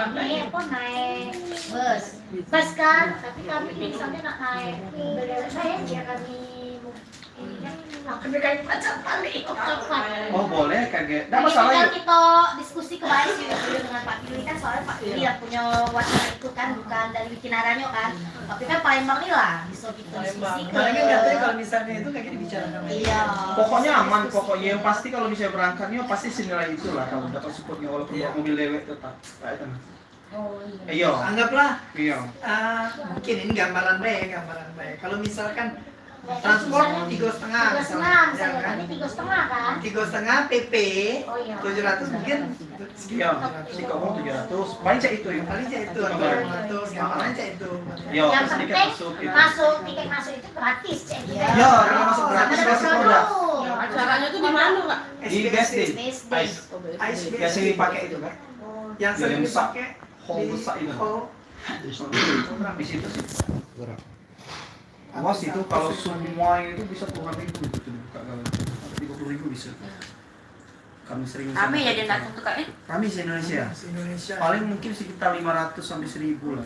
Ini pun naik bus kan, tapi kami misalnya nak naik beli saya dia kami ini kan kami kayak macam kali Oh boleh kaget. Tidak Ini masalah tinggal yuk. kita diskusi kembali sih dengan Pak Pilih kan, soalnya Pak Pilih yang punya wacana itu kan, bukan dari bikin aranyo kan, tapi kan Palembang nih lah bisa kita diskusi ke. Apalagi udah tahu kalau misalnya itu kayak dibicarakan. Iya. Pokoknya aman, pokoknya yang pasti kalau misalnya berangkatnya pasti senilai itulah kalau dapat supportnya walaupun Iya. mobil dewek tetap. Kayak itu. Oh iya. Iya. Anggaplah Iya. mungkin ini gambaran baik. Kalau misalkan transport 3,5 3,5 misalnya, tadi 3,5 kan? 3,5 PP Oh iya. 700 mungkin Iya. Si kamu 700. Paling cek itu ya. paling itu atau 500 gambaran cek itu. Iya. Yang Sedikit penting masuk gitu. masuk tiket masuk itu gratis cek gitu. Iya, kalau masuk gratis Ada masuk promo. produk. Acaranya tuh di mana, Kak? Di BSD. BSD. Ice. ICE Biasa dipakai itu kan. yang sering Yang besar. dipakai Hall besar itu. hall. Di situ sih. Awas itu kalau semua itu bisa puluhan ribu itu dibuka kalau 30.000 bisa. Kami sering. Kami ya dia datang tuh, Kak. Kami se Indonesia. Indonesia Paling mungkin sekitar 500 sampai 1000 lah.